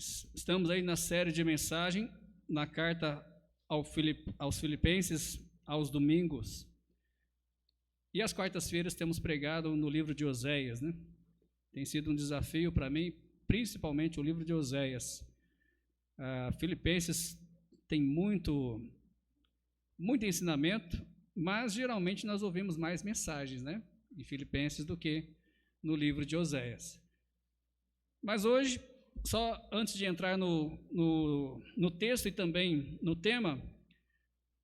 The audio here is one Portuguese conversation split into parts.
Filipenses. Estamos aí na série de mensagem, na carta aos Filipenses, aos domingos. E às quartas-feiras temos pregado no livro de Oséias, né? Tem sido um desafio para mim, principalmente o livro de Oséias. Filipenses tem muito ensinamento, mas geralmente nós ouvimos mais mensagens, né, em Filipenses do que no livro de Oséias. Mas hoje, só antes de entrar no texto e também no tema,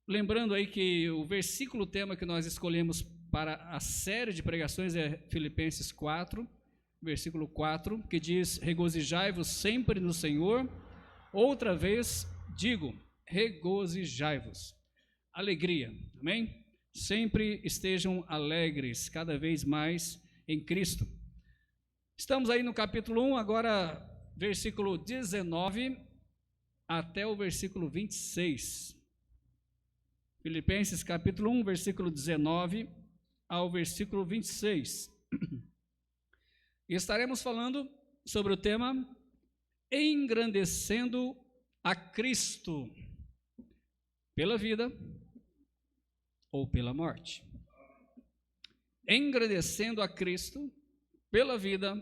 lembrando aí que o versículo tema que nós escolhemos para a série de pregações é Filipenses 4, versículo 4, que diz: regozijai-vos sempre no Senhor. Outra vez digo, regozijai-vos. Alegria, amém? Sempre estejam alegres, cada vez mais em Cristo. Estamos aí no capítulo 1, agora versículo 19 até o versículo 26. Filipenses capítulo 1, versículo 19 ao versículo 26. E estaremos falando sobre o tema engrandecendo a Cristo pela vida ou pela morte. Engrandecendo a Cristo pela vida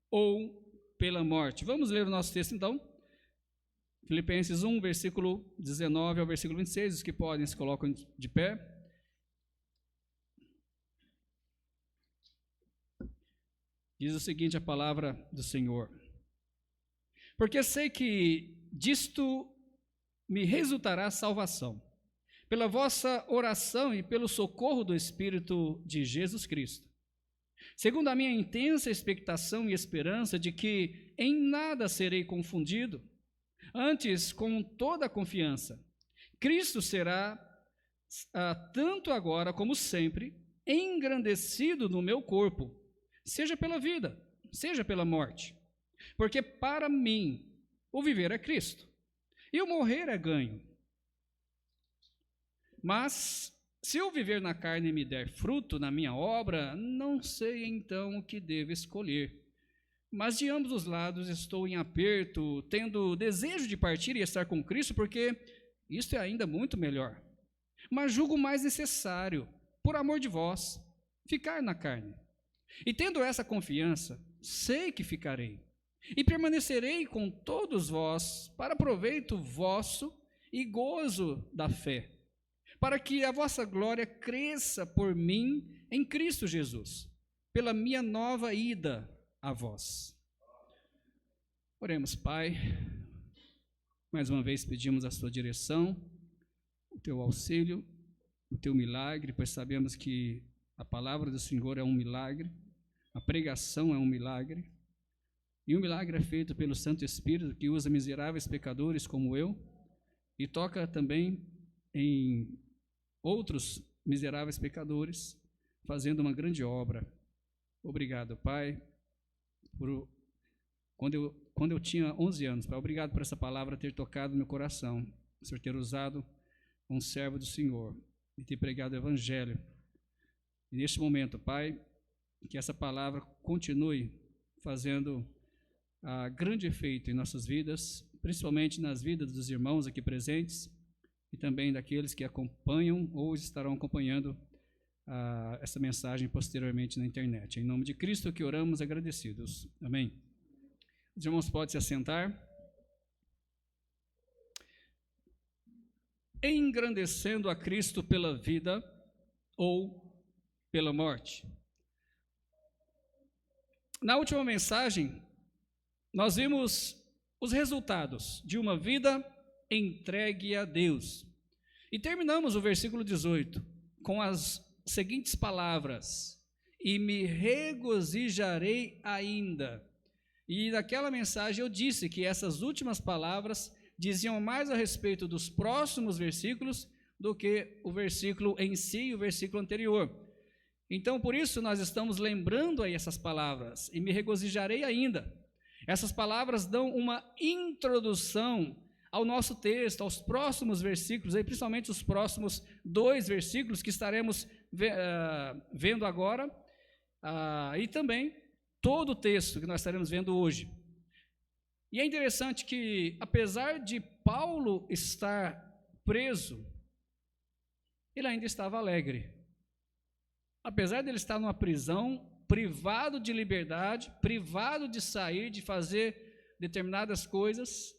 ou pela morte. Vamos ler o nosso texto então. Filipenses 1, versículo 19 ao versículo 26, os que podem se colocam de pé. Diz o seguinte a palavra do Senhor: porque sei que disto me resultará salvação, pela vossa oração e pelo socorro do Espírito de Jesus Cristo, segundo a minha intensa expectação e esperança de que em nada serei confundido, antes com toda a confiança, Cristo será, tanto agora como sempre, engrandecido no meu corpo, seja pela vida, seja pela morte. Porque para mim o viver é Cristo, e o morrer é ganho. Mas se eu viver na carne me der fruto na minha obra, não sei então o que devo escolher. Mas de ambos os lados estou em aperto, tendo desejo de partir e estar com Cristo, porque isto é ainda muito melhor. Mas julgo mais necessário, por amor de vós, ficar na carne. E tendo essa confiança, sei que ficarei, e permanecerei com todos vós, para proveito vosso e gozo da fé, para que a vossa glória cresça por mim em Cristo Jesus, pela minha nova ida a vós. Oremos, Pai, mais uma vez pedimos a sua direção, o teu auxílio, o teu milagre, pois sabemos que a palavra do Senhor é um milagre, a pregação é um milagre, e o milagre é feito pelo Santo Espírito, que usa miseráveis pecadores como eu, e toca também em outros miseráveis pecadores, fazendo uma grande obra. Obrigado, Pai, quando eu tinha 11 anos, Pai, obrigado por essa palavra ter tocado no meu coração, o Senhor ter usado um servo do Senhor e ter pregado o Evangelho. E neste momento, Pai, que essa palavra continue fazendo grande efeito em nossas vidas, principalmente nas vidas dos irmãos aqui presentes e também daqueles que acompanham ou estarão acompanhando essa mensagem posteriormente na internet. Em nome de Cristo que oramos agradecidos. Amém. Os irmãos podem se assentar. Engrandecendo a Cristo pela vida ou pela morte. Na última mensagem, nós vimos os resultados de uma vida entregue a Deus. E terminamos o versículo 18 com as seguintes palavras: e me regozijarei ainda. E naquela mensagem eu disse que essas últimas palavras diziam mais a respeito dos próximos versículos do que o versículo em si, o versículo anterior. Então, por isso, nós estamos lembrando aí essas palavras, e me regozijarei ainda. Essas palavras dão uma introdução ao nosso texto, aos próximos versículos, aí, principalmente os próximos 2 versículos que estaremos vendo agora, e também todo o texto que nós estaremos vendo hoje. E é interessante que, apesar de Paulo estar preso, ele ainda estava alegre. Apesar de ele estar numa prisão, privado de liberdade, privado de sair, de fazer determinadas coisas,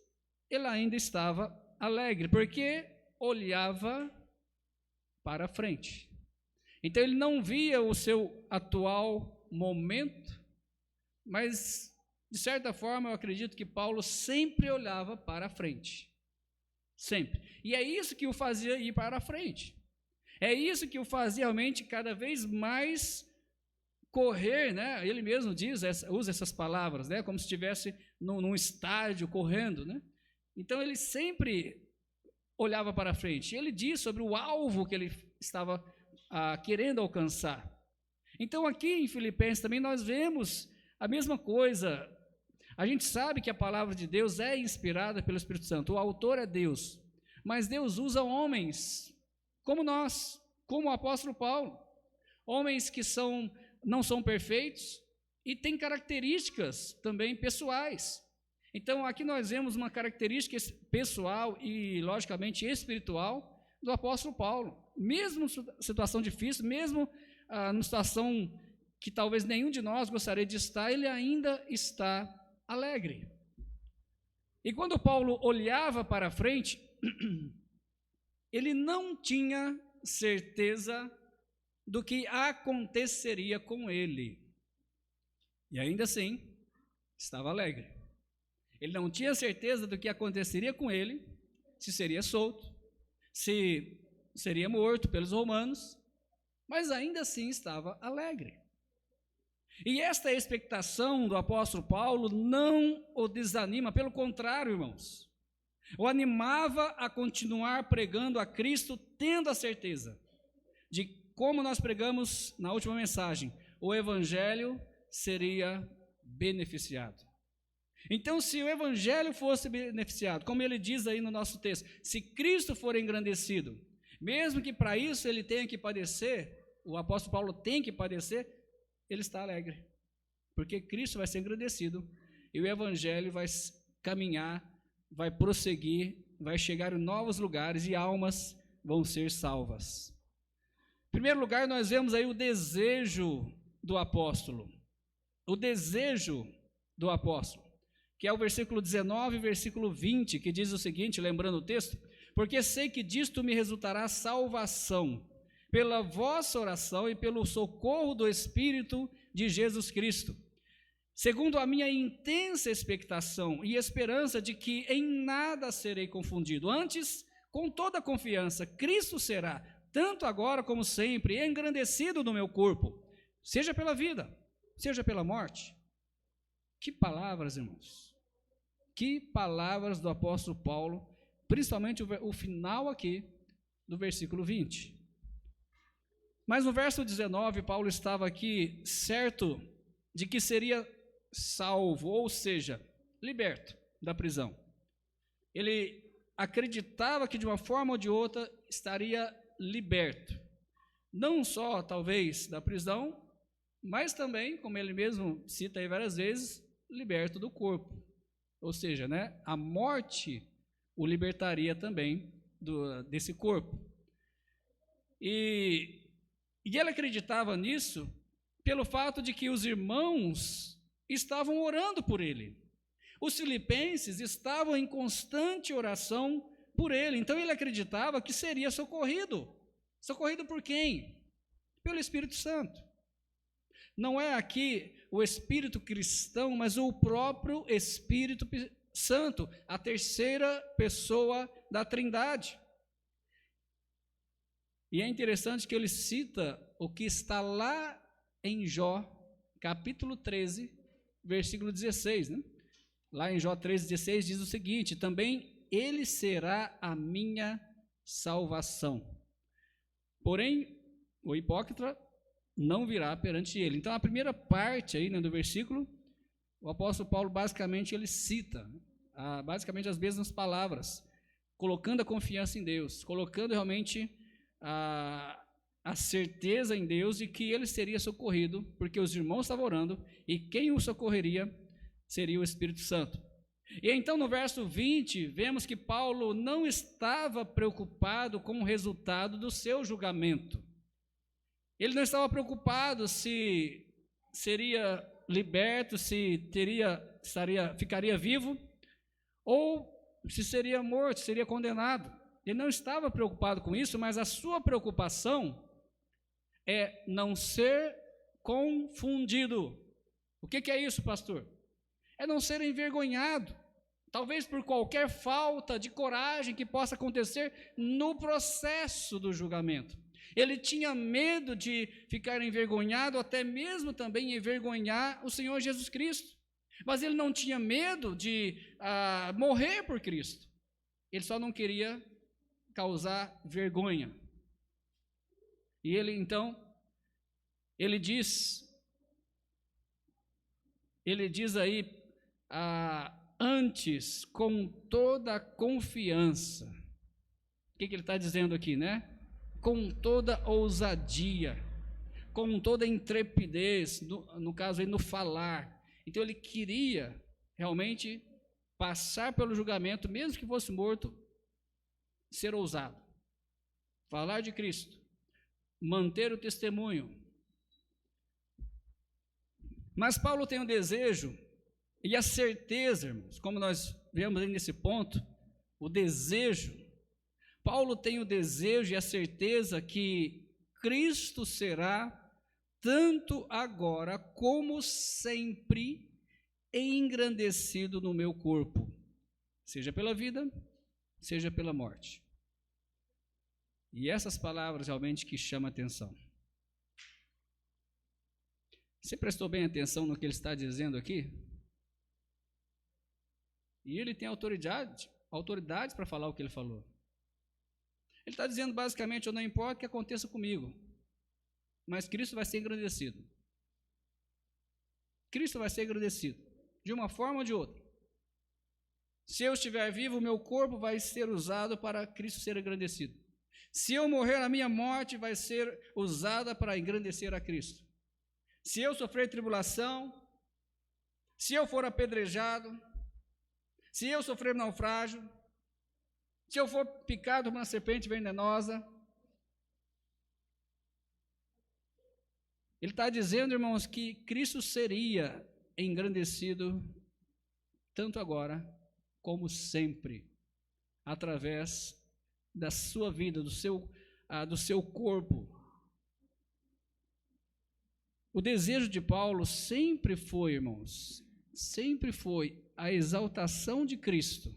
ele ainda estava alegre, porque olhava para frente. Então ele não via o seu atual momento, mas de certa forma eu acredito que Paulo sempre olhava para frente. Sempre. E é isso que o fazia ir para frente. É isso que o fazia realmente cada vez mais correr, né? Ele mesmo usa essas palavras, né? Como se estivesse num estádio correndo, né? Então ele sempre olhava para frente. Ele diz sobre o alvo que ele estava querendo alcançar. Então aqui em Filipenses também nós vemos a mesma coisa. A gente sabe que a palavra de Deus é inspirada pelo Espírito Santo. O autor é Deus. Mas Deus usa homens como nós, como o apóstolo Paulo. Homens que não são perfeitos e têm características também pessoais. Então aqui nós vemos uma característica pessoal e logicamente espiritual do apóstolo Paulo. Mesmo em situação difícil, mesmo numa situação que talvez nenhum de nós gostaria de estar, ele ainda está alegre. E quando Paulo olhava para frente, ele não tinha certeza do que aconteceria com ele. E ainda assim, estava alegre. Ele não tinha certeza do que aconteceria com ele, se seria solto, se seria morto pelos romanos, mas ainda assim estava alegre. E esta expectação do apóstolo Paulo não o desanima, pelo contrário, irmãos, o animava a continuar pregando a Cristo, tendo a certeza de, como nós pregamos na última mensagem, o evangelho seria beneficiado. Então, se o evangelho fosse beneficiado, como ele diz aí no nosso texto, se Cristo for engrandecido, mesmo que para isso ele tenha que padecer, o apóstolo Paulo tem que padecer, ele está alegre, porque Cristo vai ser engrandecido e o evangelho vai caminhar, vai prosseguir, vai chegar em novos lugares e almas vão ser salvas. Em primeiro lugar, nós vemos aí o desejo do apóstolo. O desejo do apóstolo, que é o versículo 19 e versículo 20, que diz o seguinte, lembrando o texto: porque sei que disto me resultará salvação, pela vossa oração e pelo socorro do Espírito de Jesus Cristo, segundo a minha intensa expectação e esperança de que em nada serei confundido. Antes, com toda confiança, Cristo será, tanto agora como sempre, engrandecido no meu corpo, seja pela vida, seja pela morte. Que palavras, irmãos! Que palavras do apóstolo Paulo, principalmente o final aqui do versículo 20. Mas no verso 19, Paulo estava aqui certo de que seria salvo, ou seja, liberto da prisão. Ele acreditava que de uma forma ou de outra estaria liberto, não só talvez da prisão, mas também, como ele mesmo cita aí várias vezes, liberto do corpo. Ou seja, né, a morte o libertaria também desse corpo. E ele acreditava nisso pelo fato de que os irmãos estavam orando por ele. Os filipenses estavam em constante oração por ele. Então ele acreditava que seria socorrido. Socorrido por quem? Pelo Espírito Santo. Não é aqui o Espírito cristão, mas o próprio Espírito Santo, a terceira pessoa da Trindade. E é interessante que ele cita o que está lá em Jó, capítulo 13, versículo 16, né? Lá em Jó 13:16 diz o seguinte: também ele será a minha salvação. Porém, o hipócrita não virá perante ele. Então, a primeira parte aí, né, do versículo, o apóstolo Paulo basicamente ele cita basicamente as mesmas palavras, colocando a confiança em Deus, colocando realmente a certeza em Deus de que ele seria socorrido, porque os irmãos estavam orando, e quem o socorreria seria o Espírito Santo. E então no verso 20, vemos que Paulo não estava preocupado com o resultado do seu julgamento. Ele não estava preocupado se seria liberto, se ficaria vivo, ou se seria morto, seria condenado. Ele não estava preocupado com isso, mas a sua preocupação é não ser confundido. O que é isso, pastor? É não ser envergonhado, talvez por qualquer falta de coragem que possa acontecer no processo do julgamento. Ele tinha medo de ficar envergonhado, até mesmo também envergonhar o Senhor Jesus Cristo. Mas ele não tinha medo de morrer por Cristo. Ele só não queria causar vergonha. E ele então, ele diz aí, antes, com toda a confiança. O que ele está dizendo aqui, né? Com toda ousadia, com toda intrepidez, no caso aí, no falar. Então ele queria realmente passar pelo julgamento, mesmo que fosse morto, ser ousado, falar de Cristo, manter o testemunho. Mas Paulo tem um desejo e a certeza, irmãos, como nós vemos aí nesse ponto, o desejo. Paulo tem o desejo e a certeza que Cristo será, tanto agora como sempre, engrandecido no meu corpo, seja pela vida, seja pela morte. E essas palavras realmente que chamam a atenção. Você prestou bem atenção no que ele está dizendo aqui? E ele tem autoridade para falar o que ele falou. Ele está dizendo basicamente, não importa o que aconteça comigo, mas Cristo vai ser engrandecido. Cristo vai ser engrandecido, de uma forma ou de outra. Se eu estiver vivo, o meu corpo vai ser usado para Cristo ser engrandecido. Se eu morrer, a minha morte vai ser usada para engrandecer a Cristo. Se eu sofrer tribulação, se eu for apedrejado, se eu sofrer naufrágio, se eu for picado por uma serpente venenosa. Ele está dizendo, irmãos, que Cristo seria engrandecido tanto agora como sempre, através da sua vida, do seu corpo. O desejo de Paulo sempre foi, irmãos, sempre foi a exaltação de Cristo.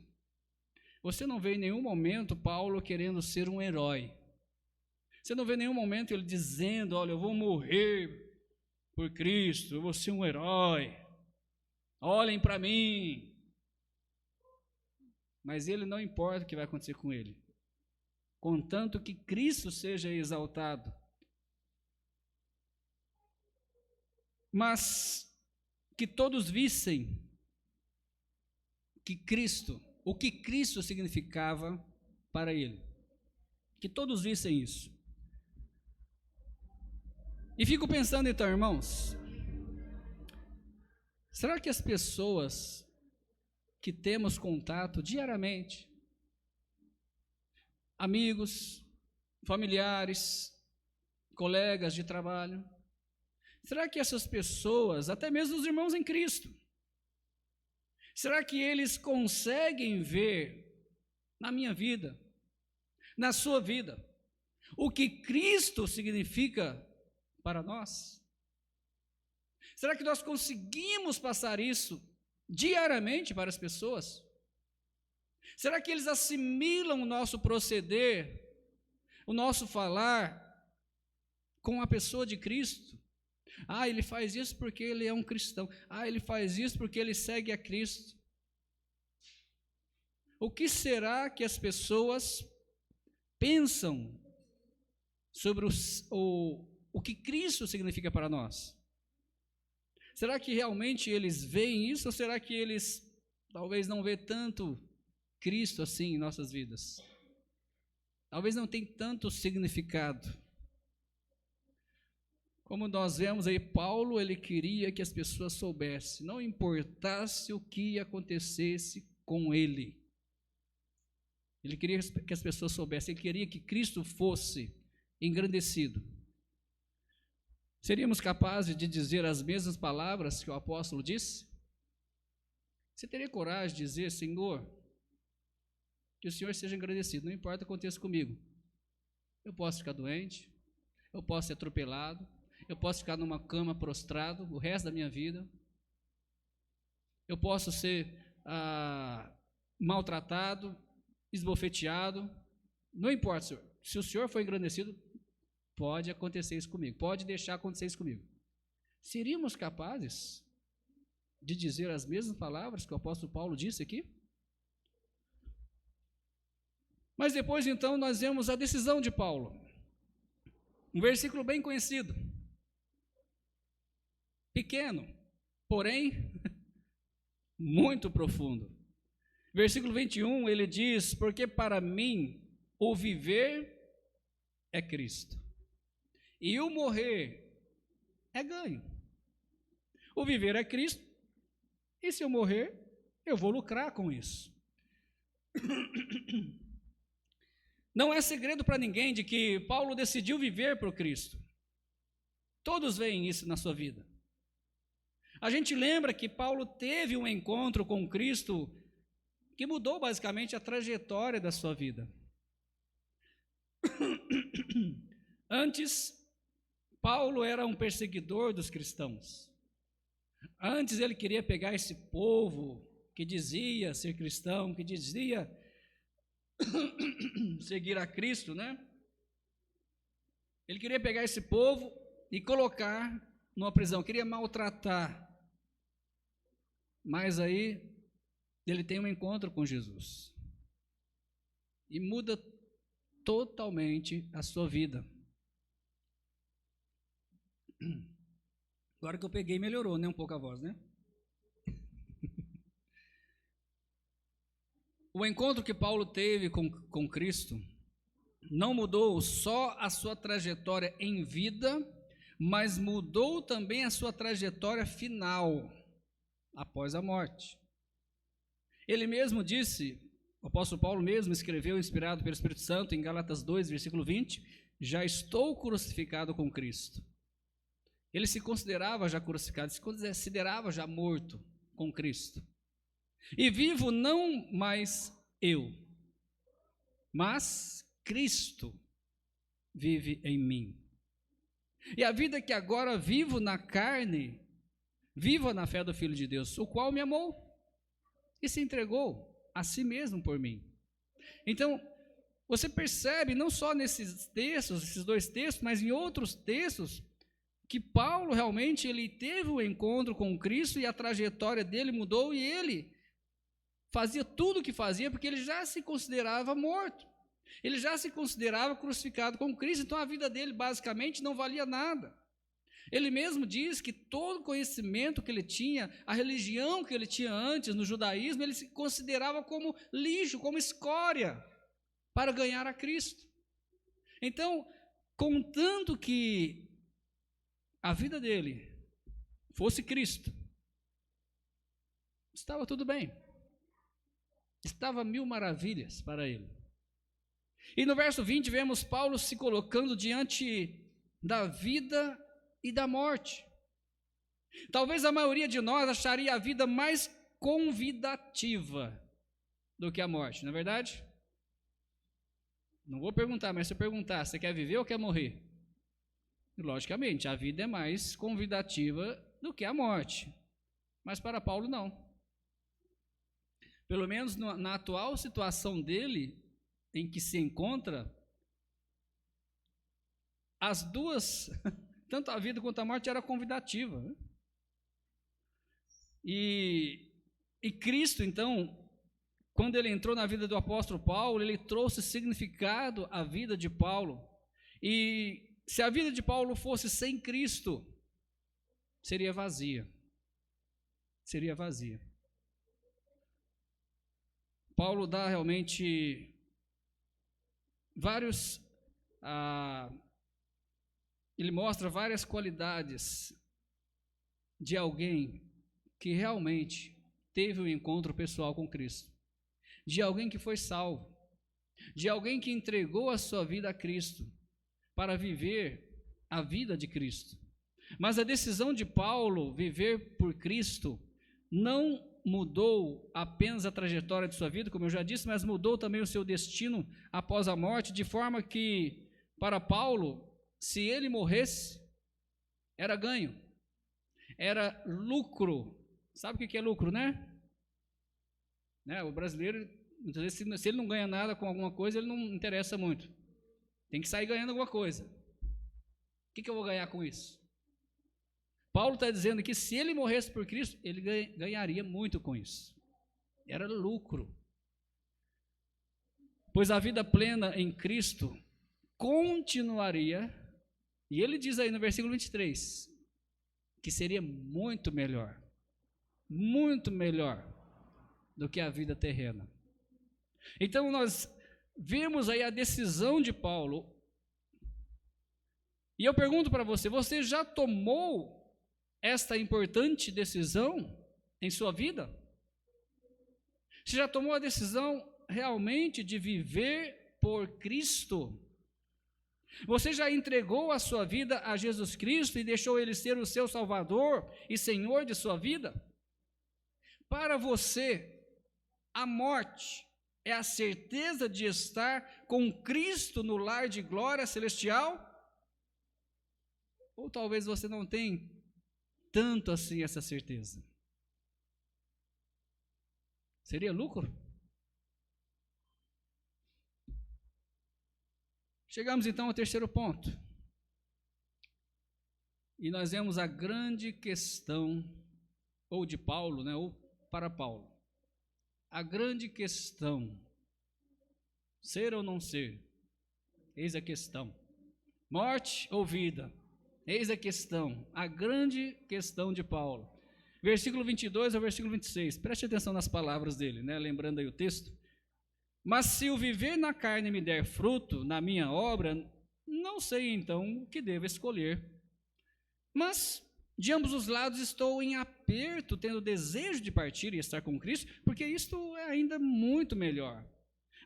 Você não vê em nenhum momento Paulo querendo ser um herói. Você não vê em nenhum momento ele dizendo, olha, eu vou morrer por Cristo, eu vou ser um herói. Olhem para mim. Mas ele não importa o que vai acontecer com ele, contanto que Cristo seja exaltado. Mas que todos vissem que Cristo, o que Cristo significava para ele. Que todos vissem isso. E fico pensando então, irmãos, será que as pessoas que temos contato diariamente, amigos, familiares, colegas de trabalho, será que essas pessoas, até mesmo os irmãos em Cristo, será que eles conseguem ver na minha vida, na sua vida, o que Cristo significa para nós? Será que nós conseguimos passar isso diariamente para as pessoas? Será que eles assimilam o nosso proceder, o nosso falar com a pessoa de Cristo? Ah, ele faz isso porque ele é um cristão. Ah, ele faz isso porque ele segue a Cristo. O que será que as pessoas pensam sobre o que Cristo significa para nós? Será que realmente eles veem isso, ou será que eles talvez não veem tanto Cristo assim em nossas vidas? Talvez não tenha tanto significado. Como nós vemos aí, Paulo, ele queria que as pessoas soubessem, não importasse o que acontecesse com ele. Ele queria que as pessoas soubessem, ele queria que Cristo fosse engrandecido. Seríamos capazes de dizer as mesmas palavras que o apóstolo disse? Você teria coragem de dizer, Senhor, que o Senhor seja engrandecido, não importa o que aconteça comigo. Eu posso ficar doente, eu posso ser atropelado, eu posso ficar numa cama prostrado o resto da minha vida, eu posso ser maltratado, esbofeteado, não importa, Senhor. Se o Senhor for engrandecido, pode acontecer isso comigo, pode deixar acontecer isso comigo. Seríamos capazes de dizer as mesmas palavras que o apóstolo Paulo disse aqui? Mas depois então nós vemos a decisão de Paulo, um versículo bem conhecido, pequeno, porém muito profundo. Versículo 21, ele diz, porque para mim o viver é Cristo, e o morrer é ganho. O viver é Cristo, e se eu morrer, eu vou lucrar com isso. Não é segredo para ninguém de que Paulo decidiu viver por Cristo. Todos veem isso na sua vida. A gente lembra que Paulo teve um encontro com Cristo que mudou basicamente a trajetória da sua vida. Antes, Paulo era um perseguidor dos cristãos. Antes ele queria pegar esse povo que dizia ser cristão, que dizia seguir a Cristo, né? Ele queria pegar esse povo e colocar numa prisão, queria maltratar. Mas aí ele tem um encontro com Jesus e muda totalmente a sua vida. Agora que eu peguei, melhorou, né? Um pouco a voz, né? O encontro que Paulo teve com Cristo não mudou só a sua trajetória em vida, mas mudou também a sua trajetória final, após a morte. Ele mesmo disse, o apóstolo Paulo mesmo escreveu, inspirado pelo Espírito Santo, em Gálatas 2, versículo 20, já estou crucificado com Cristo. Ele se considerava já crucificado, se considerava já morto com Cristo. E vivo não mais eu, mas Cristo vive em mim. E a vida que agora vivo na carne, vivo na fé do Filho de Deus, o qual me amou e se entregou a si mesmo por mim. Então, você percebe, não só nesses textos, esses dois textos, mas em outros textos, que Paulo realmente ele teve um encontro com Cristo e a trajetória dele mudou e ele fazia tudo o que fazia porque ele já se considerava morto. Ele já se considerava crucificado com Cristo, então a vida dele basicamente não valia nada. Ele mesmo diz que todo o conhecimento que ele tinha, a religião que ele tinha antes no judaísmo, ele se considerava como lixo, como escória, para ganhar a Cristo. Então, contanto que a vida dele fosse Cristo, estava tudo bem. Estava mil maravilhas para ele. E no verso 20 vemos Paulo se colocando diante da vida e da morte. Talvez a maioria de nós acharia a vida mais convidativa do que a morte, não é verdade? Não vou perguntar, mas se eu perguntar, você quer viver ou quer morrer? Logicamente, a vida é mais convidativa do que a morte. Mas para Paulo não. Pelo menos na atual situação dele, em que se encontra, as duas, tanto a vida quanto a morte, era convidativa. E Cristo, então, quando ele entrou na vida do apóstolo Paulo, ele trouxe significado à vida de Paulo. E se a vida de Paulo fosse sem Cristo, seria vazia. Seria vazia. Paulo dá realmente vários ele mostra várias qualidades de alguém que realmente teve um encontro pessoal com Cristo, de alguém que foi salvo, de alguém que entregou a sua vida a Cristo para viver a vida de Cristo. Mas a decisão de Paulo viver por Cristo não mudou apenas a trajetória de sua vida, como eu já disse, mas mudou também o seu destino após a morte, de forma que, para Paulo, se ele morresse, era ganho, era lucro. Sabe o que é lucro, né? O brasileiro, muitas vezes, se ele não ganha nada com alguma coisa, ele não interessa muito. Tem que sair ganhando alguma coisa. O que eu vou ganhar com isso? Paulo está dizendo que se ele morresse por Cristo, ele ganharia muito com isso. Era lucro. Pois a vida plena em Cristo continuaria, e ele diz aí no versículo 23, que seria muito melhor do que a vida terrena. Então nós vemos aí a decisão de Paulo, e eu pergunto para você, você já tomou esta importante decisão em sua vida? Você já tomou a decisão realmente de viver por Cristo? Você já entregou a sua vida a Jesus Cristo e deixou Ele ser o seu Salvador e Senhor de sua vida? Para você, a morte é a certeza de estar com Cristo no lar de glória celestial? Ou talvez você não tenha tanto assim essa certeza? Seria lucro? Chegamos então ao terceiro ponto. E nós vemos a grande questão, ou de Paulo, ou para Paulo. A grande questão, ser ou não ser, eis a questão. Morte ou vida, eis a questão, a grande questão de Paulo. Versículo 22 ao versículo 26, preste atenção nas palavras dele, lembrando aí o texto. Mas se o viver na carne me der fruto na minha obra, não sei então o que devo escolher. Mas de ambos os lados estou em aperto, tendo desejo de partir e estar com Cristo, porque isto é ainda muito melhor.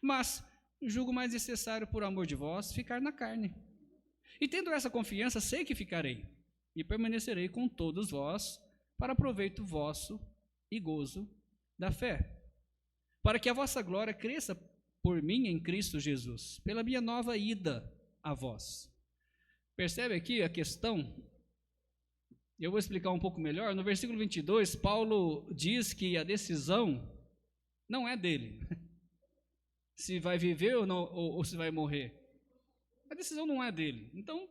Mas julgo mais necessário, por amor de vós, ficar na carne. E tendo essa confiança, sei que ficarei, e permanecerei com todos vós, para proveito vosso e gozo da fé, para que a vossa glória cresça por mim em Cristo Jesus, pela minha nova ida a vós. Percebe aqui a questão? Eu vou explicar um pouco melhor. No versículo 22, Paulo diz que a decisão não é dele, se vai viver ou, não, ou se vai morrer. A decisão não é dele. Então,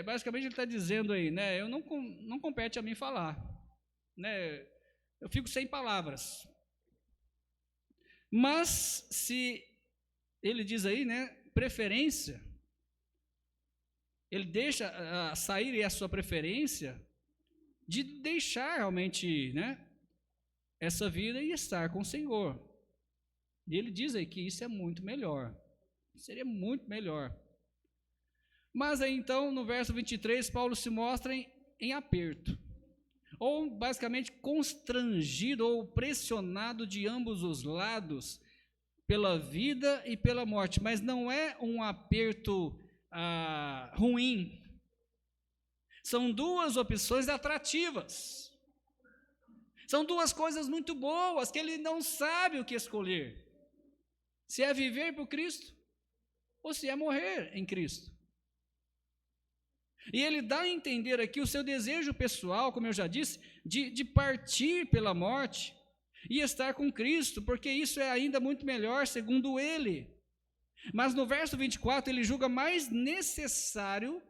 basicamente ele está dizendo aí, eu não compete a mim falar, eu fico sem palavras. Mas se ele diz aí, preferência, ele deixa sair a sua preferência de deixar realmente, essa vida e estar com o Senhor. E ele diz aí que isso é muito melhor, seria muito melhor. Mas aí então, no verso 23, Paulo se mostra em aperto, ou basicamente constrangido ou pressionado de ambos os lados, pela vida e pela morte, mas não é um aperto ruim. São duas opções atrativas, são duas coisas muito boas, que ele não sabe o que escolher, se é viver por Cristo, ou se é morrer em Cristo. E ele dá a entender aqui o seu desejo pessoal, como eu já disse, de partir pela morte e estar com Cristo, porque isso é ainda muito melhor, segundo ele. Mas no verso 24, ele julga mais necessário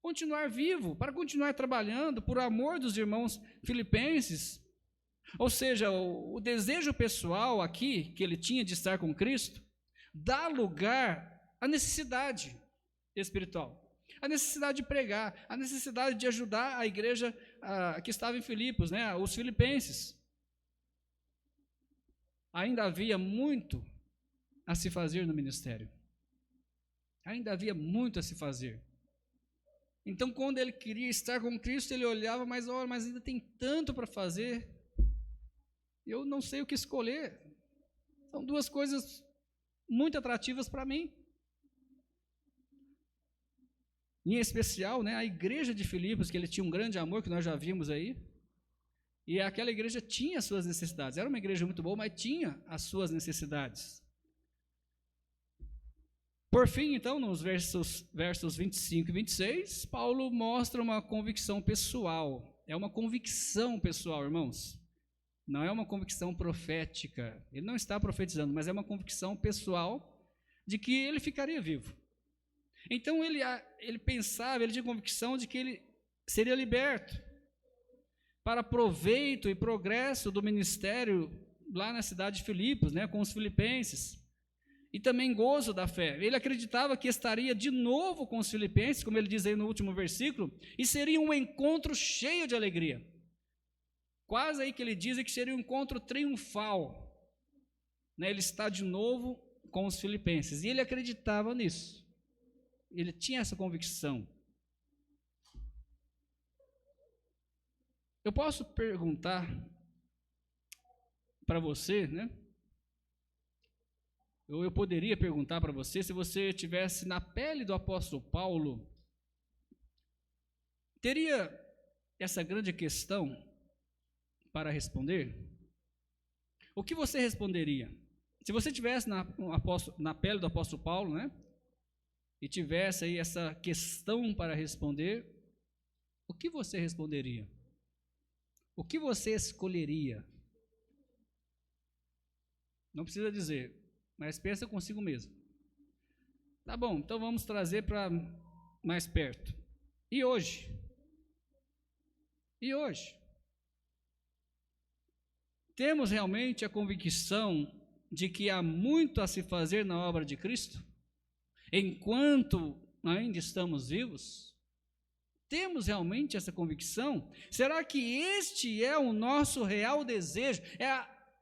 continuar vivo, para continuar trabalhando por amor dos irmãos filipenses. Ou seja, o desejo pessoal aqui, que ele tinha de estar com Cristo, dá lugar à necessidade espiritual. A necessidade de pregar, a necessidade de ajudar a igreja que estava em Filipos, os filipenses. Ainda havia muito a se fazer no ministério. Ainda havia muito a se fazer. Então, quando ele queria estar com Cristo, ele olhava, mas olha, mas ainda tem tanto para fazer, eu não sei o que escolher. São duas coisas muito atrativas para mim. Em especial, né, a igreja de Filipos, que ele tinha um grande amor, que nós já vimos aí, e aquela igreja tinha as suas necessidades. Era uma igreja muito boa, mas tinha as suas necessidades. Por fim, então, nos versos 25 e 26, Paulo mostra uma convicção pessoal. É uma convicção pessoal, irmãos. Não é uma convicção profética. Ele não está profetizando, mas é uma convicção pessoal de que ele ficaria vivo. Então, ele pensava, ele tinha convicção de que ele seria liberto para proveito e progresso do ministério lá na cidade de Filipos, né, com os filipenses. E também gozo da fé. Ele acreditava que estaria de novo com os filipenses, como ele diz aí no último versículo, e seria um encontro cheio de alegria. Quase aí que ele diz que seria um encontro triunfal. Né? Ele está de novo com os filipenses. E ele acreditava nisso. Ele tinha essa convicção. Eu posso perguntar para você, né? Eu poderia perguntar para você, se você estivesse na pele do apóstolo Paulo, teria essa grande questão para responder? O que você responderia? Se você estivesse na pele do apóstolo Paulo, né? E tivesse aí essa questão para responder, o que você responderia? O que você escolheria? Não precisa dizer, mas pensa consigo mesmo. Tá bom, então vamos trazer para mais perto. E hoje? E hoje? Temos realmente a convicção de que há muito a se fazer na obra de Cristo? Enquanto ainda estamos vivos? Temos realmente essa convicção? Será que este é o nosso real desejo?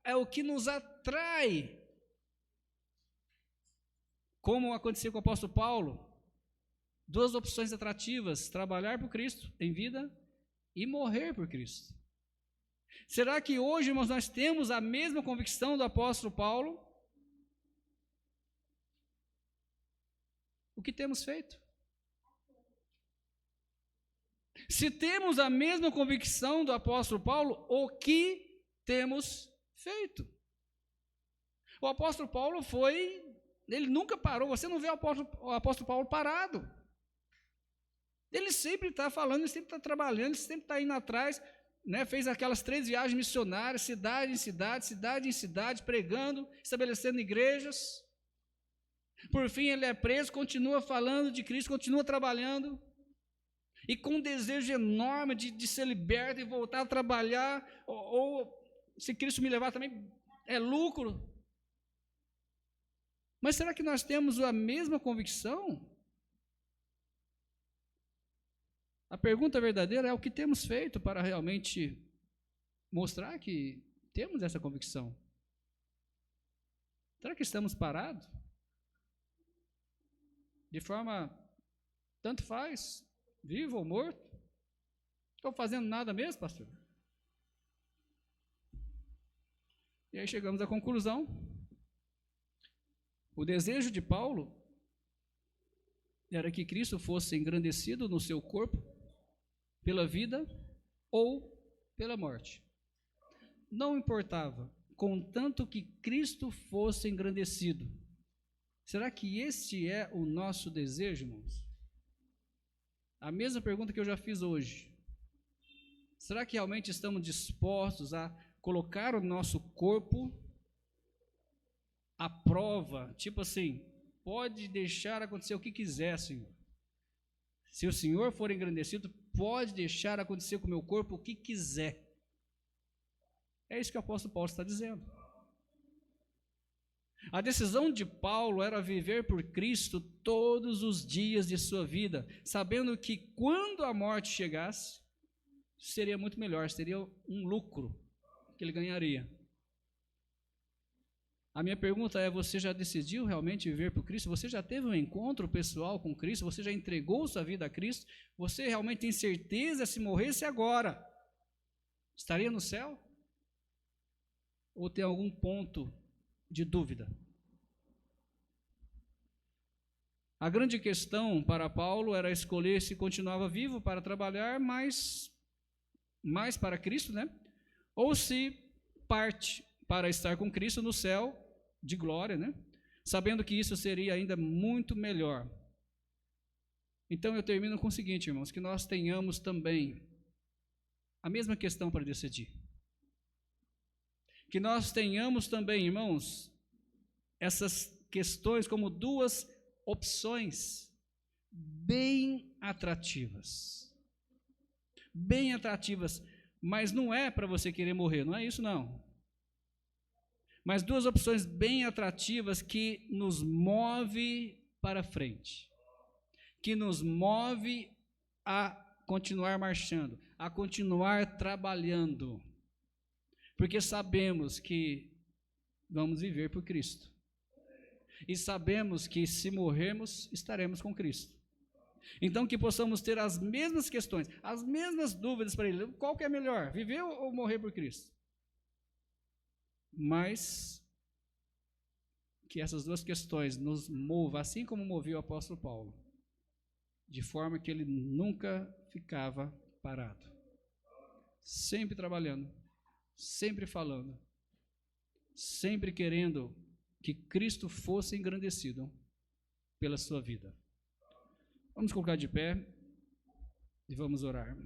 É o que nos atrai? Como aconteceu com o apóstolo Paulo? Duas opções atrativas: trabalhar por Cristo em vida e morrer por Cristo. Será que hoje, irmãos, nós temos a mesma convicção do apóstolo Paulo? O que temos feito? Se temos a mesma convicção do apóstolo Paulo, o que temos feito? O apóstolo Paulo ele nunca parou. Você não vê o apóstolo Paulo parado. Ele sempre está falando, ele sempre está trabalhando, ele sempre está indo atrás, né? Fez aquelas 3 viagens missionárias, cidade em cidade, cidade em cidade, pregando, estabelecendo igrejas. Por fim, ele é preso, continua falando de Cristo, continua trabalhando, e com um desejo enorme de ser liberto e voltar a trabalhar, ou se Cristo me levar também, é lucro. Mas será que nós temos a mesma convicção? A pergunta verdadeira é o que temos feito para realmente mostrar que temos essa convicção. Será que estamos parados? De forma, tanto faz, vivo ou morto? Estou fazendo nada mesmo, pastor? E aí chegamos à conclusão. O desejo de Paulo era que Cristo fosse engrandecido no seu corpo pela vida ou pela morte. Não importava, contanto que Cristo fosse engrandecido. Será que este é o nosso desejo, irmãos? A mesma pergunta que eu já fiz hoje. Será que realmente estamos dispostos a colocar o nosso corpo à prova? Tipo assim, pode deixar acontecer o que quiser, Senhor. Se o Senhor for engrandecido, pode deixar acontecer com o meu corpo o que quiser. É isso que o apóstolo Paulo está dizendo. A decisão de Paulo era viver por Cristo todos os dias de sua vida, sabendo que quando a morte chegasse, seria muito melhor, seria um lucro que ele ganharia. A minha pergunta é: você já decidiu realmente viver por Cristo? Você já teve um encontro pessoal com Cristo? Você já entregou sua vida a Cristo? Você realmente tem certeza, se morresse agora, estaria no céu? Ou tem algum ponto de dúvida? A grande questão para Paulo era escolher se continuava vivo para trabalhar mais para Cristo, né? Ou se parte para estar com Cristo no céu de glória, né? Sabendo que isso seria ainda muito melhor. Então eu termino com o seguinte, irmãos, que nós tenhamos também a mesma questão para decidir. Que nós tenhamos também, irmãos, essas questões como duas opções bem atrativas. Bem atrativas, mas não é para você querer morrer, não é isso não. Mas duas opções bem atrativas que nos move para frente, que nos move a continuar marchando, a continuar trabalhando, porque sabemos que vamos viver por Cristo, e sabemos que se morrermos, estaremos com Cristo. Então que possamos ter as mesmas questões, as mesmas dúvidas para Ele, qual que é melhor, viver ou morrer por Cristo? Mas que essas duas questões nos movam, assim como moveu o apóstolo Paulo, de forma que ele nunca ficava parado, sempre trabalhando, sempre falando, sempre querendo que Cristo fosse engrandecido pela sua vida. Vamos colocar de pé e vamos orar.